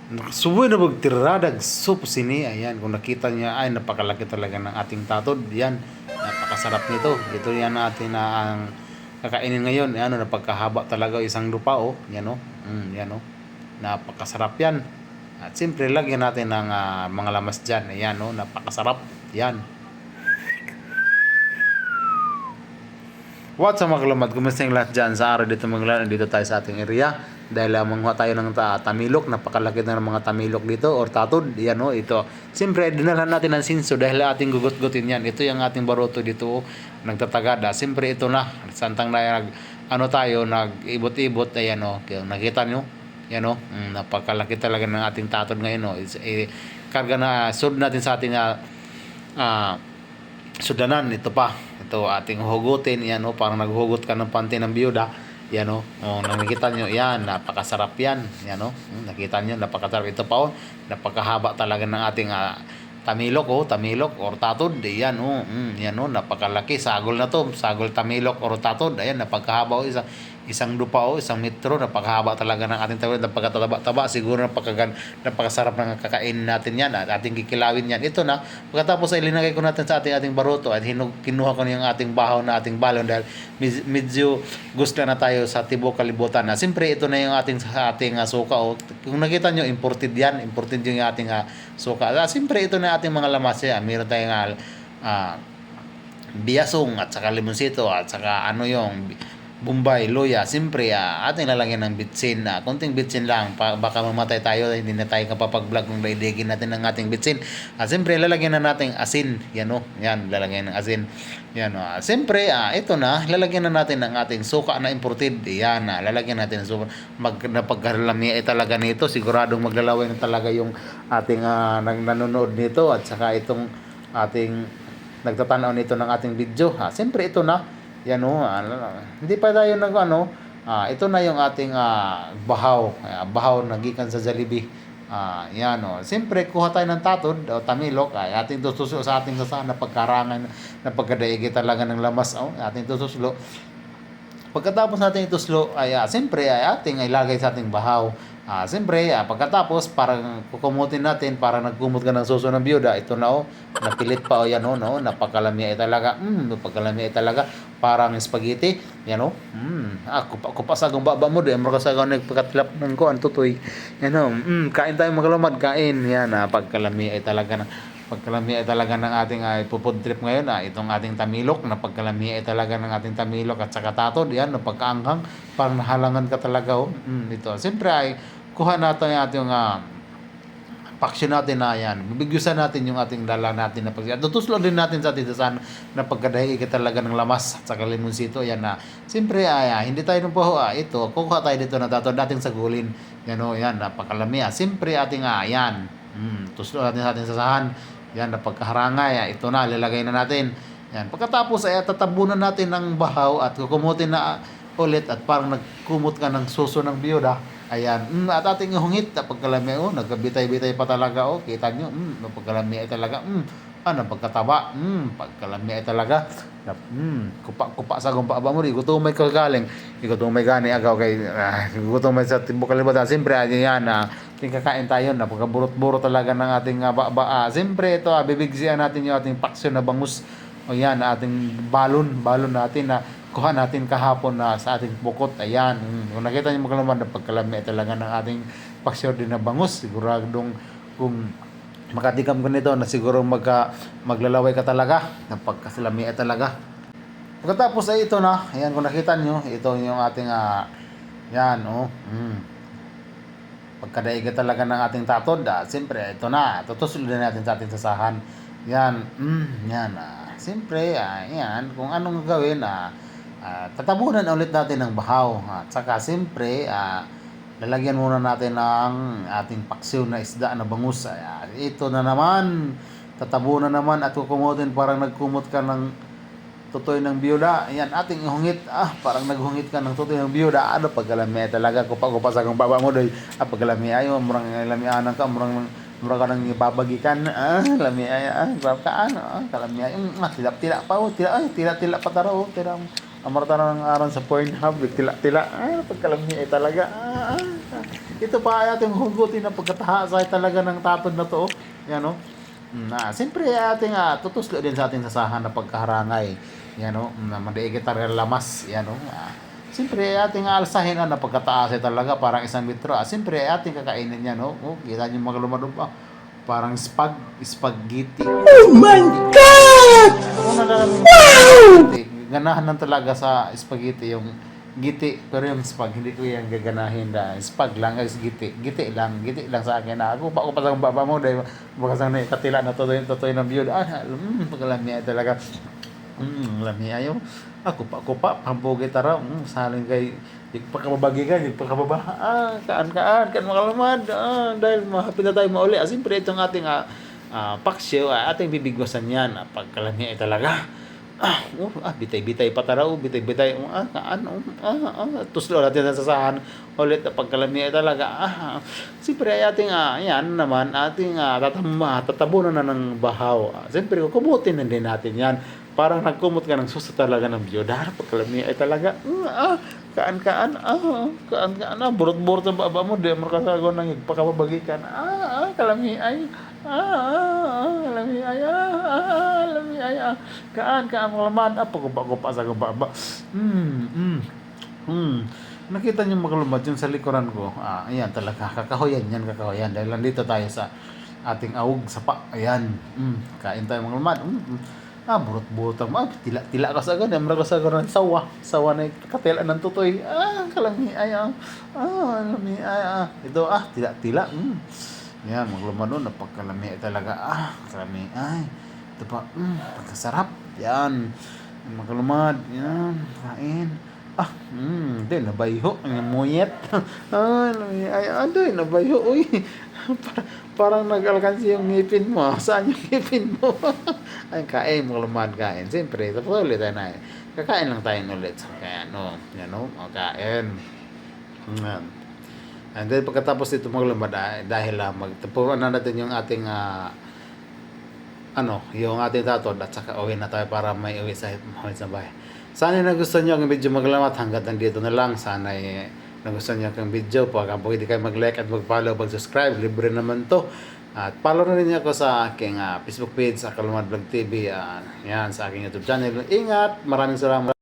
Nakasuboy na magtiradag soup sini. Ayan, kung nakita niya, ay napakalaki talaga ng ating tatod. Yan, napakasarap nito. Ito yan natin na ang kakainin ngayon. Ano, napagkahaba talaga isang lupa, oh. Yan, oh. Yan, oh. Napakasarap yan. At siyempre, lagyan natin ng mga lamas dyan. Ayan, oh. Napakasarap. Yan. What's up mga kalamad? Kumusta yung lahat dyan sa araw dito mga kalamad? Dito tayo sa ating area. Dahil manguha tayo ng tamilok. Napakalaki na ng mga tamilok dito or tatod. Yan o, ito. Siyempre, dinalhan natin ng sinso dahil ating gugot-gutin yan. Ito yung ating baroto dito. Nagtatagada. Siyempre, ito na. Santang na ano tayo, nag-ibot-ibot. Ayan o. Nakita nyo? Yan o. Napakalaki talaga ng ating tatod ngayon o. Karga na, sud natin sa ating sudanan. Ito pa. Ito ating hugutin, yan o, parang naghugot ka ng panty ng biyuda, yan o, nakikita nyo, yan, napakasarap yan, yan o, nakita nyo, napakasarap, ito pa o, napakahaba talaga ng ating tamilok o, tamilok or tatod, yan o, yan o, napakalaki, sagol na to, sagol tamilok or tatod, ayan, napakahaba o, isang lupa o, isang metro, napakahaba talaga ng ating tamilok, napakataba-taba, siguro napakasarap ng kakainin natin yan, at ating kikilawin yan, ito na, pagkatapos ay linagay ko natin sa ating baroto, at kinuha ko na yung ating bahaw na ating balon, dahil medyo gusto na tayo sa tibok kalibutan, na siyempre ito na yung ating suka o, kung nakita nyo, imported yan, imported yung ating suka, siyempre ito na ating mga lamas yan, meron tayong biyasong at saka limonsito at saka ano yung Bombay, Loya, siyempre ating lalagyan ng bitsin, konting bitsin lang, baka mamatay tayo, hindi na tayo kapapag-vlog kung daidigin natin ng ating bitsin. Siyempre lalagyan na natin asin, yan o, yan, lalagyan ng asin, yan o. Siyempre, ito na, lalagyan na natin ng ating suka na imported, yan, lalagyan natin ng suka, napagkalami talaga nito, siguradong maglalaway na talaga yung ating nanonood nito, at saka itong ating nagtatanaw nito ng ating video, siyempre ito na, yan o, hindi pa tayo ito na yung ating bahaw, bahaw na gikan sa Jollibee. Yan o, siyempre kuha tayo ng tatod o tamilok, ating tutuslo sa ating sasahan na pagkarangan na pagkadaigi talaga ng lamas, ating tutuslo. Pagkatapos natin ituslo ay siyempre ay ating ilagay sa ating bahaw. Siyempre, pagkatapos parang kukumutin natin, para nagkumot ka ng suso ng biyuda, ito na o, napilit pa o, yan o, no, napakalami ay talaga, napakalami ay talaga, parang spaghetti, yan o, kupa sa akong baba mo, di, amor ka sa akong nagpakatilap ng ko, ang tutoy, yan o, kain tayo maglamad, kain, yan, pagkalami ay talaga na, pagkalami ay talaga ng ating ipupod trip ngayon, itong ating tamilok, na pagkalami ay talaga ng ating tamilok at saka tatod, yan, napagkaanghang, parang nahalangan ka talaga o, ito, siyempre ay, kuha natin yung ating paksyon natin na yan, bibigyusan natin yung ating dala natin na paksyon, at tutuslo din natin sa ating dasan na pagkadahi ka talaga ng lamas at saka limonsito, yan na, siyempre hindi tayo nung po, ito, kukuha tayo dito na tatod natin sa gulin, yan o, yan, napakalami, siyempre ating yan, tuslo natin sa ating sasahan, yan, napagkaharangay, ito na, lalagay na natin, yan, pagkatapos ay tatabunan natin ng bahaw at kukumutin na ulit at parang nagkumot ka ng suso ng biyuda. Ayan, at ating hungit, pagkalami, nagkabitay-bitay pa talaga, kita nyo, pagkalami ay talaga, pagkataba, pagkalami ay talaga, kupa sa gumpa ba mo, igutumay ka galing, igutumay gani agaw kay, igutumay sa tibok kalibutan, siyempre, yan, kakain tayo, pagkaburot-burot talaga ng ating siyempre, ito, bibigsiyan natin yung ating paksyon na bangus, o yan, ating balon natin na, kuha natin kahapon sa ating bukot. Ayan. Kung nakita niyo magkalaman na pagkalami talaga ng ating paksyor din na bangus, siguradong kung makatikam ko nito na siguro maglalaway ka talaga na pagkasalami talaga. Pagkatapos ay ito na. Ayan, kung nakita niyo, ito yung ating yan, pagkadaiga talaga ng ating tatod, siyempre ito na. Tutusulin natin sa ating sasahan. Yan, yan. Siyempre, yan, kung anong gawin, tatabunan ulit natin ng bahaw, at saka siyempre lalagyan muna natin ng ating paksiw na isda na bangus. Ito na naman, tatabunan naman at kukumutin, parang nagkumot ka ng tutoy ng biyuda. Ayan, ating ihungit, parang naghungit ka ng tutoy ng biyuda, pagkalami talaga, kupa sa kong baba mo doy, pagkalami ayo, murang lamianan ka, murang ka nang ibabagikan, lami ay, grab ka, kalami ay, tila pa taro, tira amarta na ng aron sa Pornhub, tila, pagkalami ay talaga, ito pa ay ating hugutin na pagkatahasay talaga ng tapon na to. Yan o. Siyempre ating tutuslo din sa ating sasahan na pagkaharangay. Yan o. Na madiigit tayo lamas. Yan o. Siyempre ating alsahin na pagkataas ay talaga parang 1 metro. Siyempre ating kakainin yan o. Kita nyo mga lumadog pa. Parang spaghetti. Oh my God! Wow! Ganahan lang talaga sa spaghetti yung giti, pero yung spag hindi ko yan gaganahin da. Spag lang guys, giti lang sa akin. Ako pa sa baba mo dahil baka sa katila na totoy ng view. Pagkalami talaga. Lami ayo. Ako pa pampugi tara. Saling kay pagkababagi ka, pagkababa. Kaan makalamad. Dahil mahapit na tayo mauli. Siyempre itong ating paksyo, ating bibigwasan yan. Pagkalami ay talaga. Bitay-bitay pa taraw, bitay-bitay. Tuslo natin sa sasahan. Ulit pagkalami ay talaga. Siyempre ay ating, yan naman, ating tatabunan na ng bahaw. Siyempre, kumutin na din natin yan. Parang nagkumot ka ng suso talaga ng biyodar. Pagkalami ay talaga, kaan, burot-burot ang baba mo, di mo kasago ng ipakababagikan. Kalami ay, kalami ay, kaan, malaman, pagkupa sa baba. Nakita niyo makalumad yung sa likuran ko. Ayan talaga, kakahoyan yan, dahil nandito tayo sa ating awog sapa. Ayan, kain tayo mga lumad. Burot-burot ang tila ka sa ganyan, mara ka sa ganyan, sawa na katila ng tutoy. Kalami ay, kalami ay, ito, tila. Yan, magluma doon, napagkalami ay talaga, kalami ay, ito pa, pagkasarap, yan, maglumad, yan, kain, di, nabayho, ang muyet, kalami ay, di, nabayho, uy, parang nag-alkansi yung ngipin mo. Saan yung ngipin mo? Ay, kain, maglumad, kain. Siyempre, tapos ulit tayo na. Kakain lang tayo ulit. Kaya, kain. And then, pagkatapos dito maglumad, dahil magtapuan na natin yung ating, yung ating tatod, at saka uwi na tayo para may uwi sa bahay. Sana nagustuhan nyo ang video maglamat. Hanggang dito na lang. Sana nagustuhan niyo ang video, pwede kayo mag-like at mag-follow, mag-subscribe, libre naman to. At follow na rin niyo ako sa aking Facebook page, sa Kalumad Vlog TV, yan, sa aking YouTube channel. Ingat, maraming salamat.